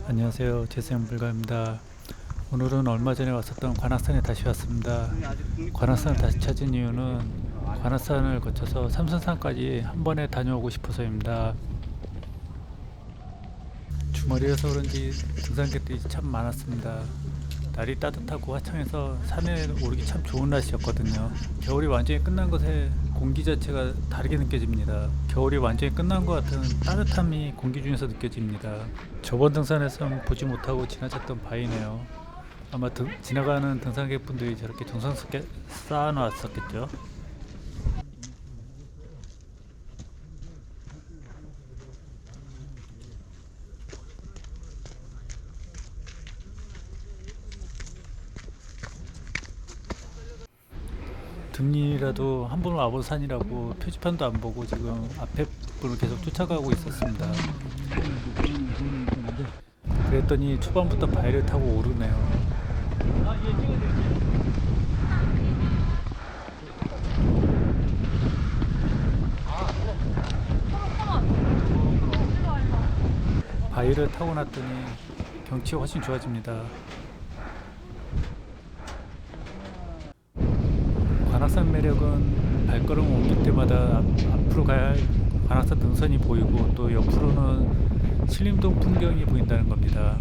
안녕하세요. 재생불가입니다. 오늘은 얼마 전에 왔었던 관악산에 다시 왔습니다. 관악산을 다시 찾은 이유는 관악산을 거쳐서 삼선산까지 한 번에 다녀오고 싶어서입니다. 주말이라서 그런지 등산객들이 참 많았습니다. 날이 따뜻하고 화창해서 산에 오르기 참 좋은 날씨였거든요. 겨울이 완전히 끝난 것에 공기 자체가 다르게 느껴집니다. 겨울이 완전히 끝난 것 같은 따뜻함이 공기 중에서 느껴집니다. 저번 등산에서는 보지 못하고 지나쳤던 바위네요. 아마 지나가는 등산객분들이 저렇게 정성스럽게 쌓아놨었겠죠. 등리라도 한 번 와본 산이라고 표지판도 안 보고 지금 앞에 분을 계속 쫓아가고 있었습니다. 그랬더니 초반부터 바위를 타고 오르네요. 바위를 타고 났더니 경치가 훨씬 좋아집니다. 관악산 매력은 발걸음 옮길 때마다 앞으로 가야 할 관악산 능선이 보이고 또 옆으로는 신림동 풍경이 보인다는 겁니다.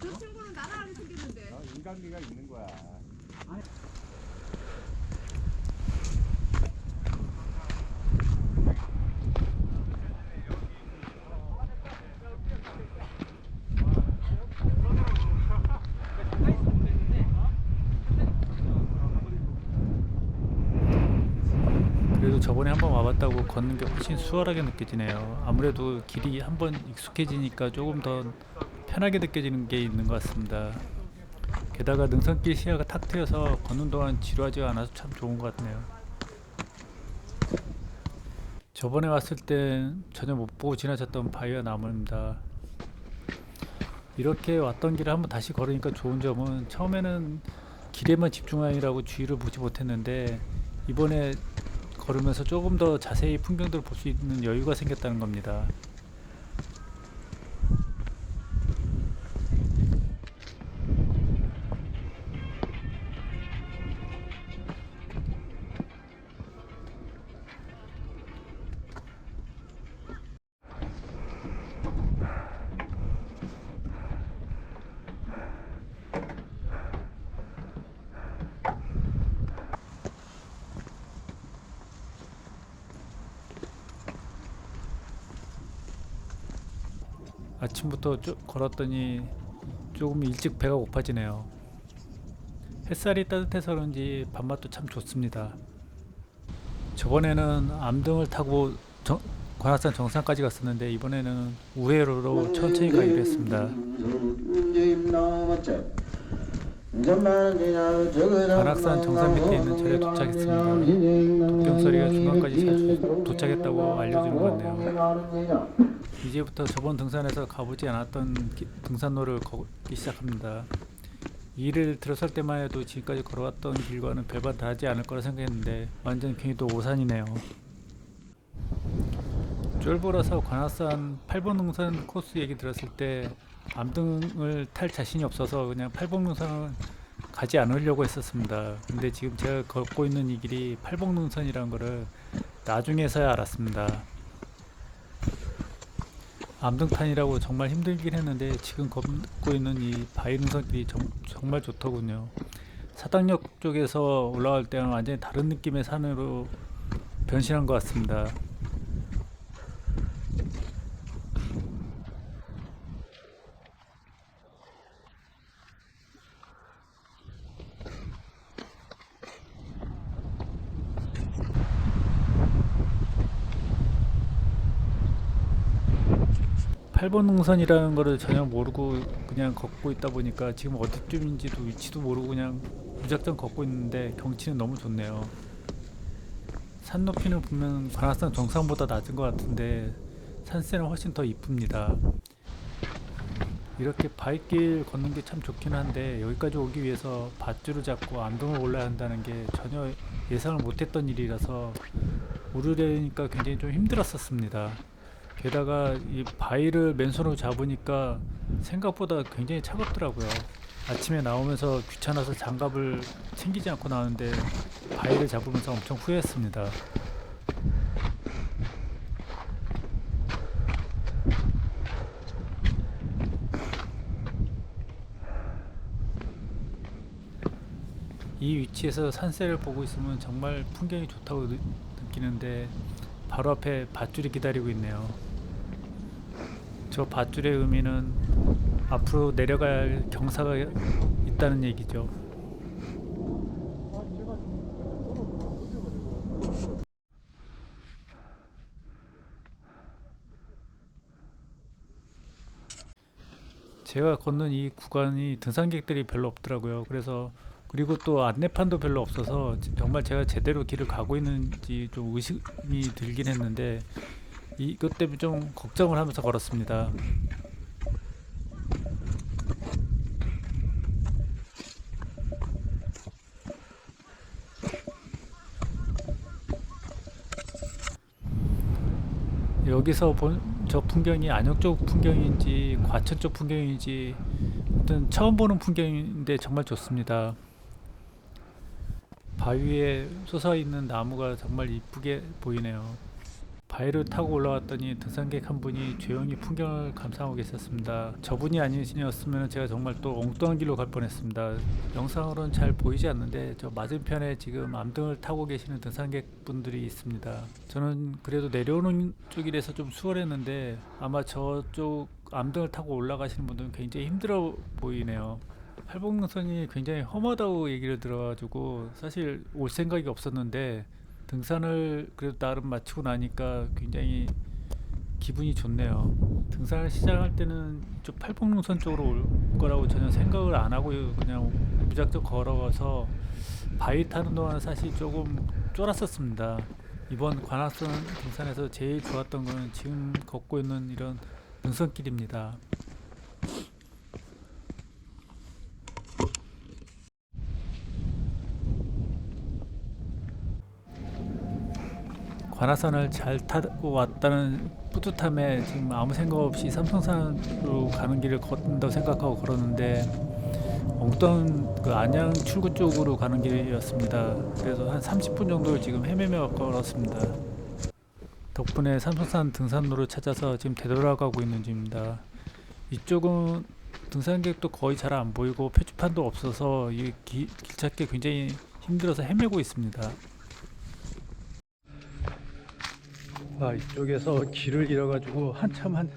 그 친구는 나랑 안 생겼는데. 인간미가 있는 거야. 그래도 저번에 한번 와봤다고 걷는 게 훨씬 수월하게 느껴지네요. 아무래도 길이 한번 익숙해지니까 조금 더 편하게 느껴지는 게 있는 것 같습니다. 게다가 능선길 시야가 탁 트여서 걷는 동안 지루하지 않아서 참 좋은 것 같네요. 저번에 왔을 땐 전혀 못 보고 지나쳤던 바위와 나무입니다. 이렇게 왔던 길을 한번 다시 걸으니까 좋은 점은 처음에는 길에만 집중하느라고 주위를 보지 못했는데 이번에 걸으면서 조금 더 자세히 풍경들을 볼 수 있는 여유가 생겼다는 겁니다. 아침부터 걸었더니 조금 일찍 배가 고파지네요. 햇살이 따뜻해서 그런지 밥맛도 참 좋습니다. 저번에는 암등을 타고 관악산 정상까지 갔었는데 이번에는 우회로로 천천히 가기로 했습니다. 관악산 정상 밑에 있는 절에 도착했습니다. 독경소리가 중간까지 잘 도착했다고 알려주는 것 같네요. 이제부터 저번 등산에서 가보지 않았던 등산로를 걷기 시작합니다. 이 일을 들어설 때만 해도 지금까지 걸어왔던 길과는 별반 다르지 않을 거라 생각했는데 완전 경기도 오산이네요. 쫄보라서 관악산 8번 능선 코스 얘기 들었을 때 암등을 탈 자신이 없어서 그냥 8번 능선을 가지 않으려고 했었습니다. 근데 지금 제가 걷고 있는 이 길이 8번 능선이라는 거를 나중에서야 알았습니다. 암등탄이라고 정말 힘들긴 했는데 지금 걷고 있는 이 바위 능선길이 정말 좋더군요. 사당역 쪽에서 올라갈 때는 완전히 다른 느낌의 산으로 변신한 것 같습니다. 8번 능선이라는 거를 전혀 모르고 그냥 걷고 있다 보니까 지금 어디쯤인지도 위치도 모르고 그냥 무작정 걷고 있는데 경치는 너무 좋네요. 산 높이는 보면 관악산 정상보다 낮은 것 같은데 산세는 훨씬 더 이쁩니다. 이렇게 바위길 걷는 게 참 좋긴 한데 여기까지 오기 위해서 밧줄을 잡고 암동을 올라야 한다는 게 전혀 예상을 못했던 일이라서 오르려니까 굉장히 좀 힘들었었습니다. 게다가 이 바위를 맨손으로 잡으니까 생각보다 굉장히 차갑더라고요. 아침에 나오면서 귀찮아서 장갑을 챙기지 않고 나오는데 바위를 잡으면서 엄청 후회했습니다. 이 위치에서 산세를 보고 있으면 정말 풍경이 좋다고 느끼는데 바로 앞에 밧줄이 기다리고 있네요. 저 밧줄의 의미는 앞으로 내려가야 할 경사가 있다는 얘기죠. 제가 걷는 이 구간이 등산객들이 별로 없더라고요. 그래서 그리고 또 안내판도 별로 없어서 정말 제가 제대로 길을 가고 있는지 좀 의심이 들긴 했는데 이것 때문에 좀 걱정을 하면서 걸었습니다. 여기서 본 저 풍경이 안역 쪽 풍경인지 과천 쪽 풍경인지 아무튼 처음 보는 풍경인데 정말 좋습니다. 바위에 솟아있는 나무가 정말 이쁘게 보이네요. 바위를 타고 올라왔더니 등산객 한 분이 조용히 풍경을 감상하고 계셨습니다. 저분이 아니셨으면 제가 정말 또 엉뚱한 길로 갈 뻔했습니다. 영상으로는 잘 보이지 않는데 저 맞은편에 지금 암등을 타고 계시는 등산객 분들이 있습니다. 저는 그래도 내려오는 쪽이라서 좀 수월했는데 아마 저쪽 암등을 타고 올라가시는 분들은 굉장히 힘들어 보이네요. 팔복능선이 굉장히 험하다고 얘기를 들어가지고 사실 올 생각이 없었는데 등산을 그래도 나름 마치고 나니까 굉장히 기분이 좋네요. 등산을 시작할 때는 이쪽 팔복능선 쪽으로 올 거라고 전혀 생각을 안 하고 그냥 무작정 걸어가서 바위 타는 동안 사실 조금 쫄았었습니다. 이번 관악산 등산에서 제일 좋았던 건 지금 걷고 있는 이런 능선길입니다. 관악산을 잘 타고 왔다는 뿌듯함에 지금 아무 생각 없이 삼성산으로 가는 길을 걷는다고 생각하고 걸었는데 엉뚱한 그 안양 출구 쪽으로 가는 길이었습니다. 그래서 한 30분 정도를 지금 헤매며 걸었습니다. 덕분에 삼성산 등산로를 찾아서 지금 되돌아가고 있는 중입니다. 이쪽은 등산객도 거의 잘 안 보이고 표지판도 없어서 이 길 찾기 굉장히 힘들어서 헤매고 있습니다. 이쪽에서 길을 잃어가지고 한참 한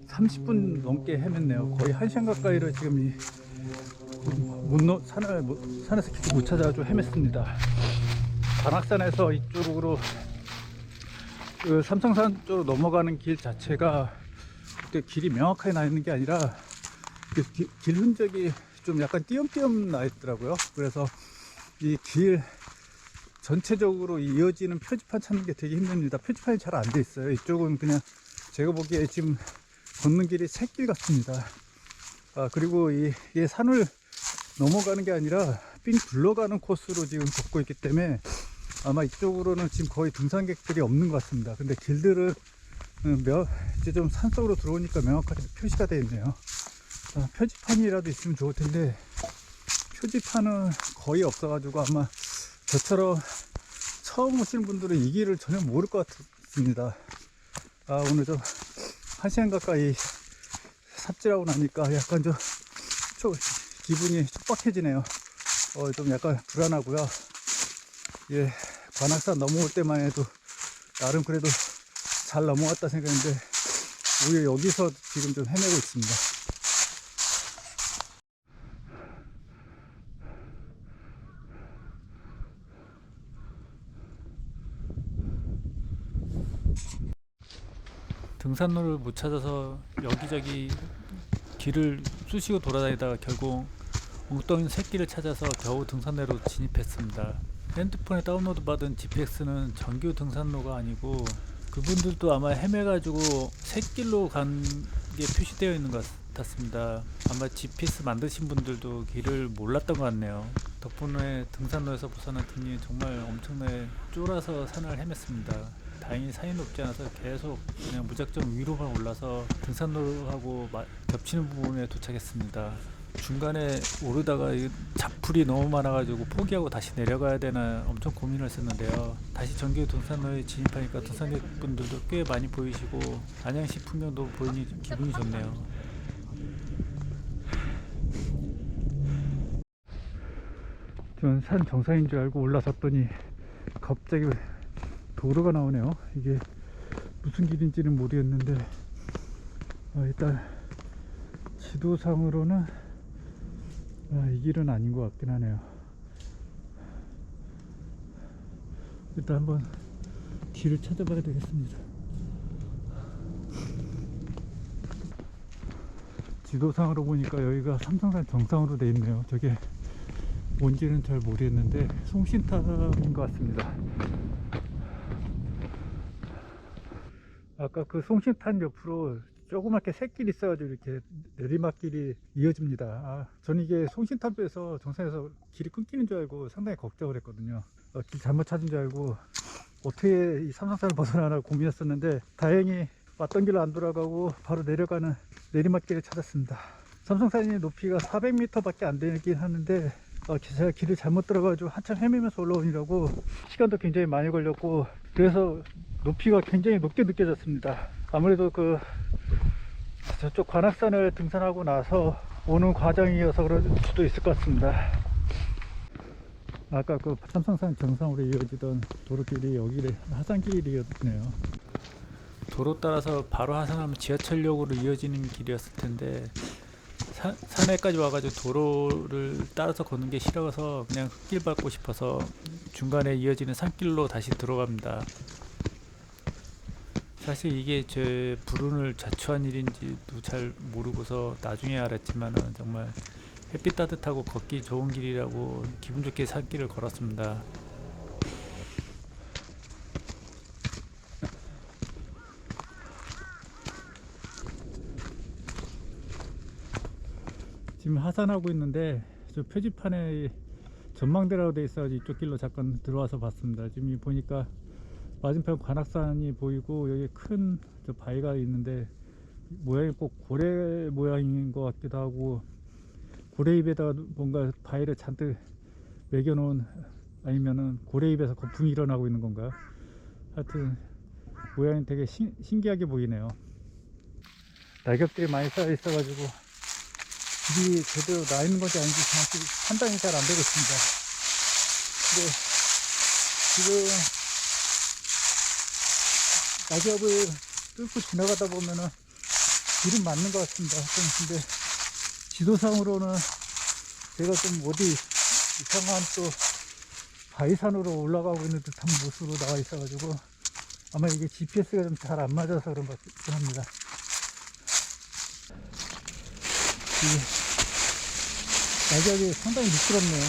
30분 넘게 헤맸네요. 거의 1시간 가까이를 지금 이 산에서 길 못 찾아가지고 헤맸습니다. 관악산에서 이쪽으로 그 삼성산 쪽으로 넘어가는 길 자체가 그때 길이 명확하게 나 있는 게 아니라 그 길 흔적이 좀 약간 띄엄띄엄 나 있더라고요. 그래서 이 길 전체적으로 이어지는 표지판 찾는 게 되게 힘듭니다. 표지판이 잘 안 돼 있어요. 이쪽은 그냥 제가 보기에 지금 걷는 길이 샛길 같습니다. 그리고 이 산을 넘어가는 게 아니라 삥 둘러가는 코스로 지금 걷고 있기 때문에 아마 이쪽으로는 지금 거의 등산객들이 없는 것 같습니다. 근데 길들은 이제 좀 산속으로 들어오니까 명확하게 표시가 되어 있네요. 표지판이라도 있으면 좋을 텐데 표지판은 거의 없어가지고 아마 저처럼 처음 오시는 분들은 이 길을 전혀 모를 것 같습니다. 오늘 좀 1시간 가까이 삽질하고 나니까 약간 좀 기분이 촉박해지네요. 좀 약간 불안하고요. 예, 관악산 넘어올 때만 해도 나름 그래도 잘 넘어왔다 생각했는데 오히려 여기서 지금 좀 헤매고 있습니다. 등산로를 못 찾아서 여기저기 길을 쑤시고 돌아다니다가 결국 엉뚱한 새길을 찾아서 겨우 등산로로 진입했습니다. 핸드폰에 다운로드 받은 GPX는 정규 등산로가 아니고 그분들도 아마 헤매가지고 새길로 간 게 표시되어 있는 것 같았습니다. 아마 GPS 만드신 분들도 길을 몰랐던 것 같네요. 덕분에 등산로에서 벗어난 등이 정말 엄청나게 쫄아서 산을 헤맸습니다. 다행히 산이 높지 않아서 계속 그냥 무작정 위로만 올라서 등산로하고 겹치는 부분에 도착했습니다. 중간에 오르다가 이 잡풀이 너무 많아가지고 포기하고 다시 내려가야 되나 엄청 고민을 했었는데요. 다시 정규 등산로에 진입하니까 등산객분들도 꽤 많이 보이시고 안양시 풍경도 보이니 기분이 좋네요. 전 산 정상인 줄 알고 올라섰더니 갑자기 도로가 나오네요. 이게 무슨 길인지는 모르겠는데 일단 지도상으로는 이 길은 아닌 것 같긴 하네요. 일단 한번 길을 찾아봐야 되겠습니다. 지도상으로 보니까 여기가 삼성산 정상으로 돼 있네요. 저게 뭔지는 잘 모르겠는데 송신탑인 것 같습니다. 아까 그 송신탑 옆으로 조그맣게 샛길이 있어가지고 이렇게 내리막길이 이어집니다. 저는 이게 송신탑에서 정상에서 길이 끊기는 줄 알고 상당히 걱정을 했거든요. 길 잘못 찾은 줄 알고 어떻게 이 삼성산을 벗어나나 고민했었는데 다행히 왔던 길로 안 돌아가고 바로 내려가는 내리막길을 찾았습니다. 삼성산이 높이가 400m 밖에 안 되긴 하는데 제가 길을 잘못 들어가지고 한참 헤매면서 올라오느라고 시간도 굉장히 많이 걸렸고 그래서 높이가 굉장히 높게 느껴졌습니다. 아무래도 저쪽 관악산을 등산하고 나서 오는 과정이어서 그럴 수도 있을 것 같습니다. 아까 그 삼성산 정상으로 이어지던 도로길이 여기를 하산길이었네요. 도로 따라서 바로 하산하면 지하철역으로 이어지는 길이었을 텐데 산에까지 와가지고 도로를 따라서 걷는 게 싫어서 그냥 흙길 밟고 싶어서 중간에 이어지는 산길로 다시 들어갑니다. 사실 이게 제 불운을 자초한 일인지도 잘 모르고서 나중에 알았지만은 정말 햇빛 따뜻하고 걷기 좋은 길이라고 기분 좋게 산길을 걸었습니다. 지금 하산하고 있는데 저 표지판에 전망대라고 돼 있어가지고 이쪽 길로 잠깐 들어와서 봤습니다. 지금 보니까 맞은편 관악산이 보이고 여기 큰 저 바위가 있는데 모양이 꼭 고래 모양인 것 같기도 하고 고래 입에다가 뭔가 바위를 잔뜩 매겨 놓은 아니면은 고래 입에서 거품이 일어나고 있는 건가. 하여튼 모양이 되게 신기하게 보이네요. 낙엽들이 많이 쌓여 있어 가지고 길이 제대로 나 있는 건지 아닌지 정확히 판단이 잘 안 되고 있습니다. 근데 지금 낙엽을 뚫고 지나가다 보면은 길은 맞는 것 같습니다. 근데 지도상으로는 제가 좀 어디 이상한 또 바위산으로 올라가고 있는 듯한 모습으로 나와 있어가지고 아마 이게 GPS가 좀 잘 안 맞아서 그런 것 같긴 합니다. 낙엽이 상당히 미끄럽네요.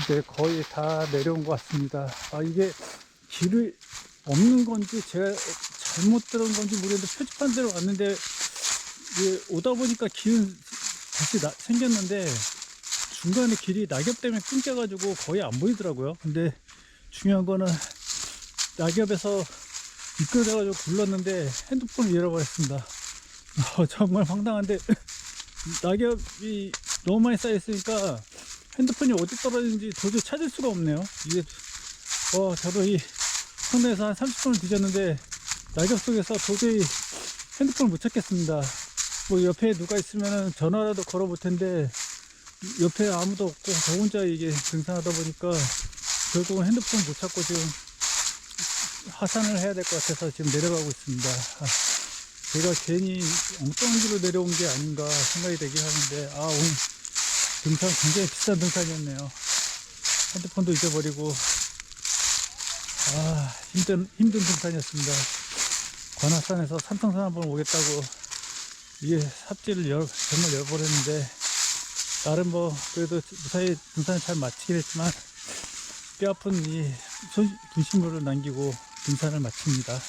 이제 거의 다 내려온 것 같습니다. 이게 길이 없는 건지 제가 잘못 들은 건지 모르겠는데 표지판대로 왔는데 이게 오다 보니까 길은 다시 생겼는데 중간에 길이 낙엽 때문에 끊겨가지고 거의 안 보이더라고요. 근데 중요한 거는 낙엽에서 미끄러져가지고 굴렀는데 핸드폰을 잃어버렸습니다. 정말 황당한데 낙엽이 너무 많이 쌓여있으니까 핸드폰이 어디 떨어졌는지 도저히 찾을 수가 없네요. 이게 저도 이 성내에서 한 30분을 뒤졌는데 낙엽 속에서 도저히 핸드폰을 못 찾겠습니다. 뭐 옆에 누가 있으면 전화라도 걸어 볼 텐데 옆에 아무도 없고 저 혼자 이게 등산하다 보니까 결국은 핸드폰 못 찾고 지금 하산을 해야 될 것 같아서 지금 내려가고 있습니다. 제가 괜히 엉뚱한 길로 내려온 게 아닌가 생각이 되긴 하는데 오늘 등산 굉장히 비싼 등산이었네요. 핸드폰도 잊어버리고 힘든 등산이었습니다. 관악산에서 산통산 한번 오겠다고 이게 삽질을 정말 여러 번 했는데 나름 뭐 그래도 무사히 등산을 잘 마치긴 했지만 뼈아픈 이 분신물을 남기고 등산을 마칩니다.